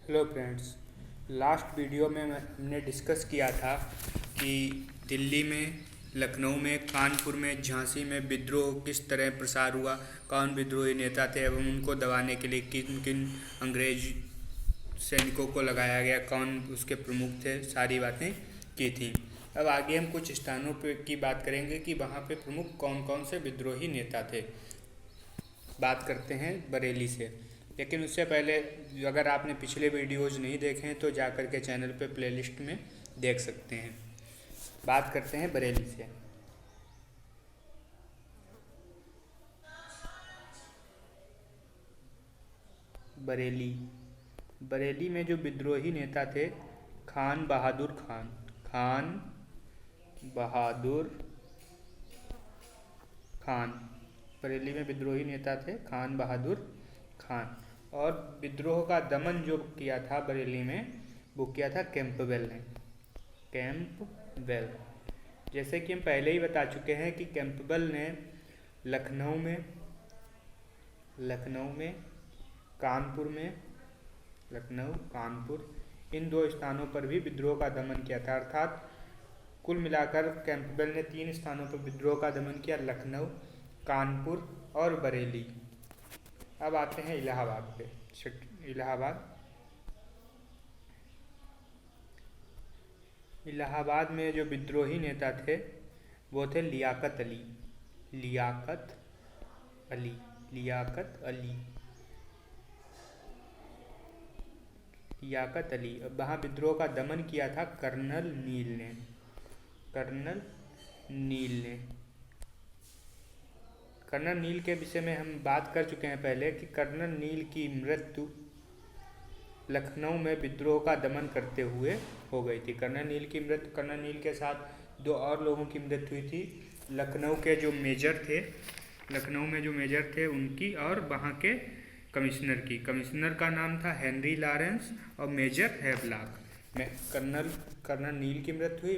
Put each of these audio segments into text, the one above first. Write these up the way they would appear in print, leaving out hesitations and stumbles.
Hello friends. Last video में हमने discuss किया था कि दिल्ली में, लखनऊ में, कानपुर में, झांसी में विद्रोह किस तरह प्रसार हुआ, कौन विद्रोही नेता थे एवं उनको दबाने के लिए किन किन अंग्रेज सैनिकों को लगाया गया, कौन उसके प्रमुख थे, सारी बातें की थी। अब आगे हम कुछ स्थानों पे की बात करेंगे कि वहाँ पे प्रमुख कौन कौन से विद्रोही नेता थे। बात करते हैं बरेली से। लेकिन उससे पहले अगर आपने पिछले वीडियोज़ नहीं देखे हैं तो जा कर के चैनल पे प्लेलिस्ट में देख सकते हैं। बात करते हैं बरेली से। बरेली बरेली में जो विद्रोही नेता थे, खान बहादुर खान। खान बहादुर खान बरेली में विद्रोही नेता थे खान बहादुर खान। और विद्रोह का दमन जो किया था बरेली में, वो किया था कैंपबेल ने। कैंपबेल, जैसे कि हम पहले ही बता चुके हैं कि कैंपबेल ने लखनऊ में लखनऊ में कानपुर में लखनऊ कानपुर इन दो स्थानों पर भी विद्रोह का दमन किया था। अर्थात कुल मिलाकर कैंपबेल ने 3 स्थानों पर विद्रोह का दमन किया, लखनऊ, कानपुर और बरेली। अब आते हैं इलाहाबाद पे। इलाहाबाद इलाहाबाद में जो विद्रोही नेता थे वो थे लियाकत अली। लियाकत अली लियाकत अली लियाकत अली। अब वहाँ विद्रोह का दमन किया था कर्नल नील ने। कर्नल नील ने कर्नल नील के विषय में हम बात कर चुके हैं पहले कि कर्नल नील की मृत्यु लखनऊ में विद्रोह का दमन करते हुए हो गई थी। कर्नल नील की मृत्यु, कर्नल नील के साथ 2 और लोगों की मृत्यु हुई थी। लखनऊ के जो मेजर थे लखनऊ में जो मेजर थे उनकी, और वहाँ के कमिश्नर की। कमिश्नर का नाम था हेनरी लॉरेंस और मेजर हैवलॉक। कर्नल नील की मृत्यु हुई,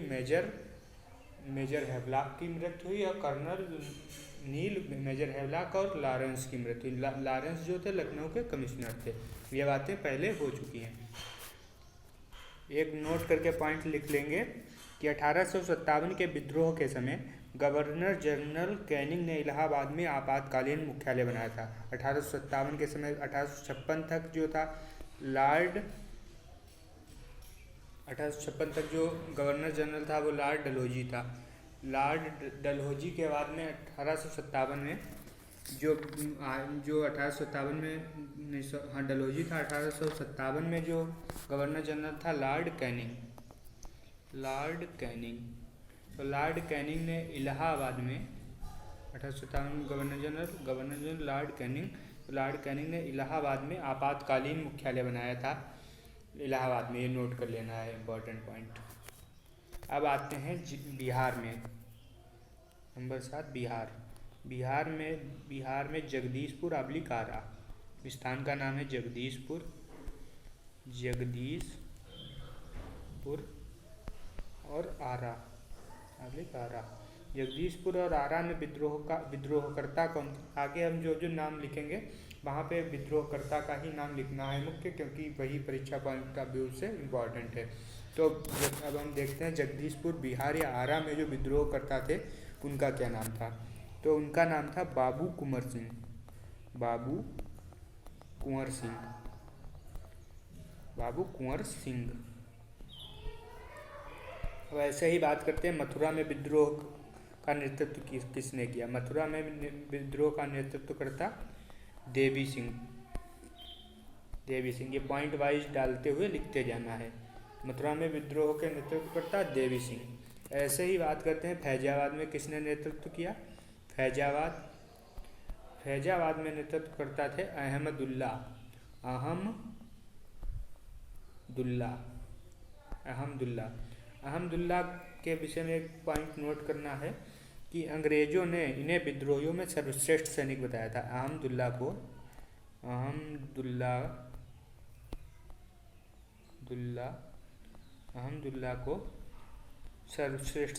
मेजर हैवलॉक की मृत्यु हुई, और कर्नल नील, मेजर हैवलॉक और लॉरेंस की मृत्यु। लॉरेंस जो थे लखनऊ के कमिश्नर थे। ये बातें पहले हो चुकी हैं। एक नोट करके पॉइंट लिख लेंगे कि 1857 के विद्रोह के समय गवर्नर जनरल कैनिंग ने इलाहाबाद में आपातकालीन मुख्यालय बनाया था। 1857 के समय 1856 तक जो था लॉर्ड 1856 तक जो गवर्नर जनरल था वो लॉर्ड डलहौजी था। लॉर्ड डलहौजी के बाद में 1857 में जो जो 1857 में हाँ डलहौजी था। 1857 में जो गवर्नर जनरल था लॉर्ड कैनिंग ने इलाहाबाद में 1857 में गवर्नर जनरल लॉर्ड कैनिंग ने इलाहाबाद में आपातकालीन मुख्यालय बनाया था। इलाहाबाद में, ये नोट कर लेना है, इम्पोर्टेंट पॉइंट। अब आते हैं बिहार में। नंबर 7 बिहार में जगदीशपुर अब्लिक आरा। स्थान का नाम है जगदीशपुर और आरा अब्लिक आरा। जगदीशपुर और आरा में विद्रोहकर्ता कौन थे? आगे हम जो जो नाम लिखेंगे वहाँ पे विद्रोहकर्ता का ही नाम लिखना है मुख्य, क्योंकि वही परीक्षा पॉइंट ऑफ व्यू से इम्पॉर्टेंट है। तो अब हम देखते हैं जगदीशपुर, बिहार या आरा में जो विद्रोहकर्ता थे उनका क्या नाम था। तो उनका नाम था बाबू कुंवर सिंह। अब ऐसे ही बात करते हैं मथुरा में विद्रोह का नेतृत्व किसने किया। मथुरा में विद्रोह का नेतृत्व करता देवी सिंह। ये पॉइंट वाइज डालते हुए लिखते जाना है। मथुरा में विद्रोह के नेतृत्व करता देवी सिंह। ऐसे ही बात करते हैं फैजाबाद में किसने नेतृत्व किया। फैजाबाद में नेतृत्व करता थे अहमदुल्ला के विषय में एक पॉइंट नोट करना है कि अंग्रेजों ने इन्हें विद्रोहियों में सर्वश्रेष्ठ सैनिक बताया था। अहमदुल्ला को सर्वश्रेष्ठ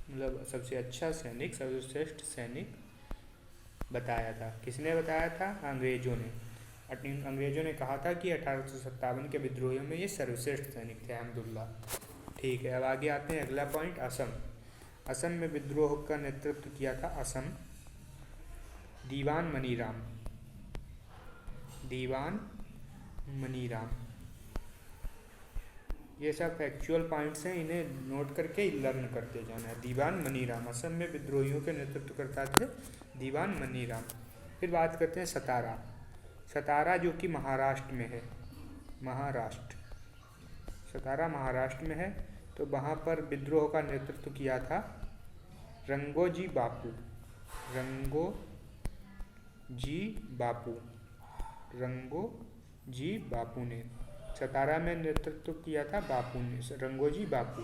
मतलब सबसे अच्छा सैनिक, सर्वश्रेष्ठ सैनिक बताया था। किसने बताया था? अंग्रेज़ों ने। अंग्रेज़ों ने कहा था कि 1857 के विद्रोहियों में ये सर्वश्रेष्ठ सैनिक थे अहमदुल्ला। ठीक है, अब आगे आते हैं। अगला पॉइंट, असम। असम में विद्रोह का नेतृत्व किया था असम दीवान मनीराम। दीवान मनीराम। ये सब फैक्चुअल पॉइंट्स हैं, इन्हें नोट करके लर्न करते जाना है। दीवान मनीराम असम में विद्रोहियों के नेतृत्व करता थे दीवान मनीराम। फिर बात करते हैं सतारा। सतारा जो कि महाराष्ट्र में है, महाराष्ट्र, सतारा महाराष्ट्र में है। तो वहाँ पर विद्रोह का नेतृत्व किया था रंगोजी बापू। रंगोजी बापू, रंगोजी बापू ने सतारा में नेतृत्व किया था बापू ने, रंगोजी बापू।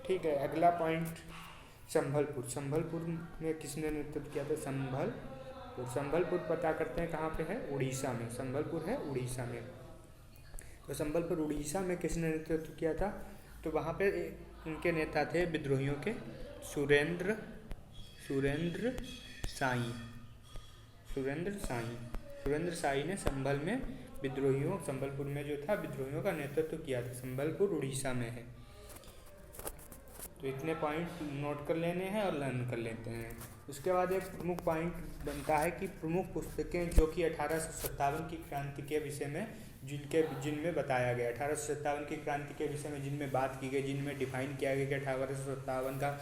ठीक है, अगला पॉइंट, संभलपुर। संभलपुर में किसने नेतृत्व किया था? संभलपुर। संभलपुर पता करते हैं कहाँ पे है? उड़ीसा में। संभलपुर है उड़ीसा में। तो संभलपुर उड़ीसा में किसने नेतृत्व किया था? तो वहाँ पे उनके नेता थे विद्रोहियों के सुरेंद्र साई। सुरेंद्र साई ने संबलपुर में जो था विद्रोहियों का नेतृत्व किया था। संबलपुर उड़ीसा में है। तो इतने पॉइंट नोट कर लेने हैं और लर्न कर लेते हैं। उसके बाद एक प्रमुख पॉइंट बनता है कि प्रमुख पुस्तकें जो कि 1857 की क्रांति के विषय में जिनमें बताया गया, 1857 की क्रांति के विषय में जिनमें बात की गई, जिनमें डिफाइन किया गया कि 1857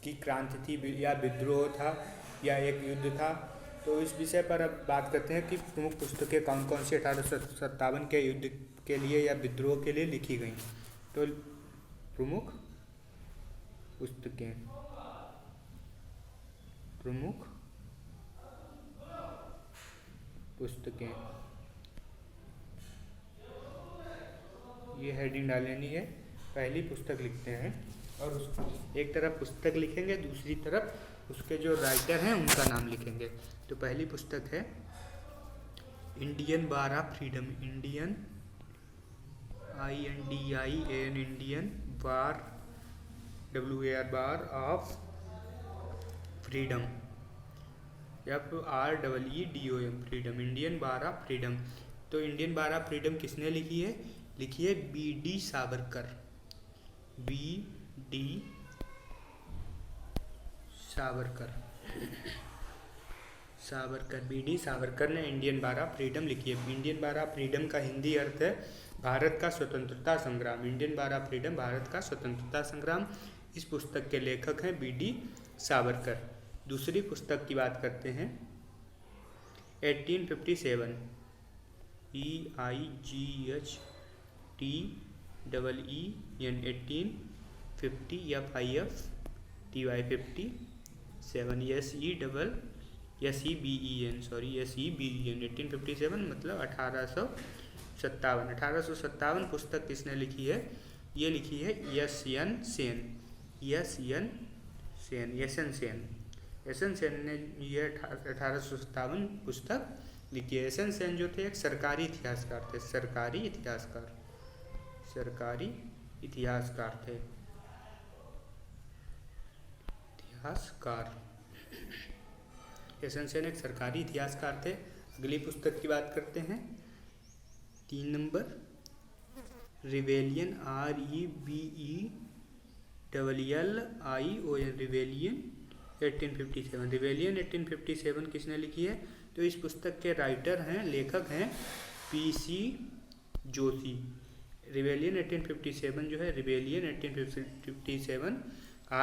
की क्रांति थी या विद्रोह था या एक युद्ध था। तो इस विषय पर अब बात करते हैं कि प्रमुख पुस्तकें कौन कौन सी 1857 के युद्ध के लिए या विद्रोह के लिए लिखी गई। तो प्रमुख पुस्तकें ये हेडिंग डाल लेनी है। पहली पुस्तक लिखते हैं और एक तरफ पुस्तक लिखेंगे, दूसरी तरफ उसके जो राइटर हैं उनका नाम लिखेंगे। तो पहली पुस्तक है Indian war of freedom. Indian INDIAN Indian war WAR of freedom, FREEDOM freedom, Indian war of freedom. तो इंडियन वार ऑफ फ्रीडम किसने लिखी है? लिखी है BD सावरकर। BD सावरकर ने इंडियन वार ऑफ फ्रीडम लिखी है। इंडियन वार ऑफ फ्रीडम का हिंदी अर्थ है भारत का स्वतंत्रता संग्राम। Indian war of freedom Bharat का स्वतंत्रता संग्राम। इस पुस्तक के लेखक हैं BD सावरकर। दूसरी पुस्तक की बात करते हैं 1857, EIGHTEEN 1850 या 5FTY 57 SEBEN 1857 मतलब 1857 पुस्तक किसने लिखी है? ये लिखी है यशन सेन ने ये 1857 पुस्तक लिखी है। यशन सेन जो थे एक सरकारी इतिहासकार थे। सरकारी इतिहासकार थे। यशन सेन एक सरकारी इतिहासकार थे। अगली पुस्तक की बात करते हैं 3 number, rebellion REBELLION rebellion 1857। Rebellion 1857 किसने लिखी है? तो इस पुस्तक के राइटर हैं, लेखक हैं PC जोशी। रिवेलियन 1857 जो है, रिवेलियन 1857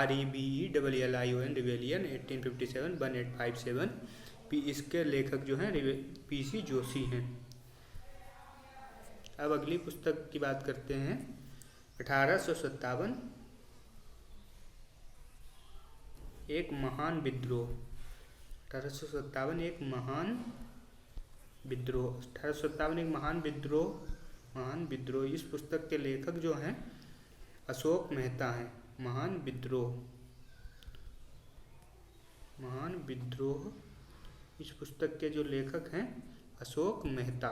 REBELLION रिवेलियन 1857 1857। इसके लेखक जो हैं PC जोशी हैं। अब अगली पुस्तक की बात करते हैं 1857 एक महान विद्रोह। 1857 एक महान विद्रोह। इस पुस्तक के लेखक जो हैं अशोक मेहता हैं। महान विद्रोह इस पुस्तक के जो लेखक हैं अशोक मेहता।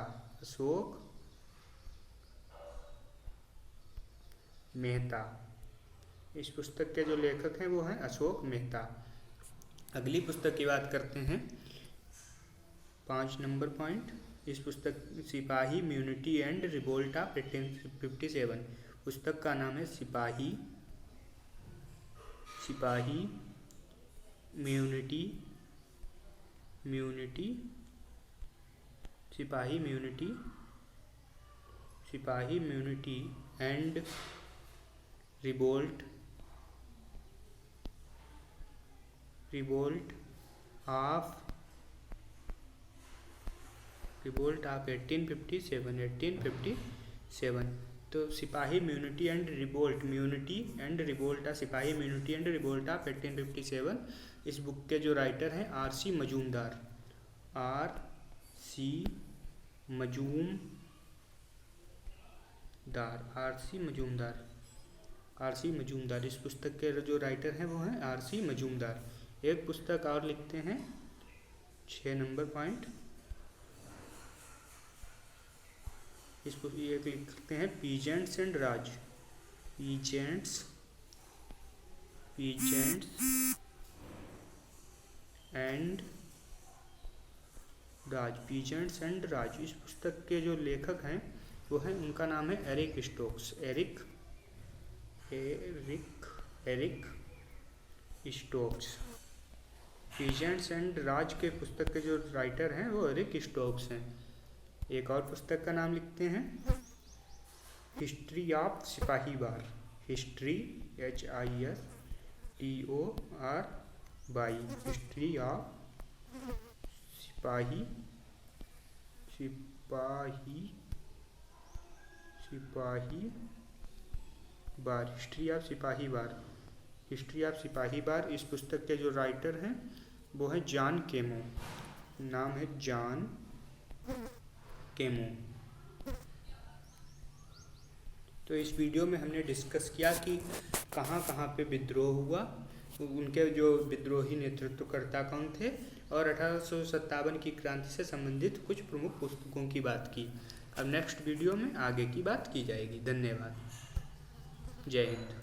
इस पुस्तक के जो लेखक हैं वो हैं अशोक मेहता। अगली पुस्तक की बात करते हैं 5 नंबर पॉइंट, इस पुस्तक सिपाही म्यूनिटी एंड रिवोल्ट ऑफ 1857, पुस्तक का नाम है सिपाही म्यूनिटी एंड रिवोल्ट ऑफ 1857। तो सिपाही म्यूनिटी एंड रिवोल्ट ऑफ सिपाही म्यूनिटी एंड रिवोल्ट ऑफ 1857, इस बुक के जो राइटर हैं आर.सी. मजूमदार, इस पुस्तक के जो राइटर हैं वो हैं आर.सी. मजूमदार। एक पुस्तक और लिखते हैं 6 नंबर पॉइंट, इसको ये लिखते हैं peasants and Raj. Peasants and Raj, इस पुस्तक के जो लेखक हैं वो हैं, उनका नाम है एरिक स्टोक्स। पीजेंट्स एंड राज के पुस्तक के जो राइटर हैं वो एरिक स्टोक्स हैं। एक और पुस्तक का नाम लिखते हैं हिस्ट्री ऑफ सिपाही वार। हिस्ट्री ऑफ सिपाही वार, इस पुस्तक के जो राइटर हैं वो है जॉन केमो, नाम है जॉन केमो। तो इस वीडियो में हमने डिस्कस किया कि कहाँ कहाँ पे विद्रोह हुआ, उनके जो विद्रोही नेतृत्वकर्ता कौन थे, और 1857 की क्रांति से संबंधित कुछ प्रमुख पुस्तकों की बात की। अब नेक्स्ट वीडियो में आगे की बात की जाएगी। धन्यवाद। जय हिंद।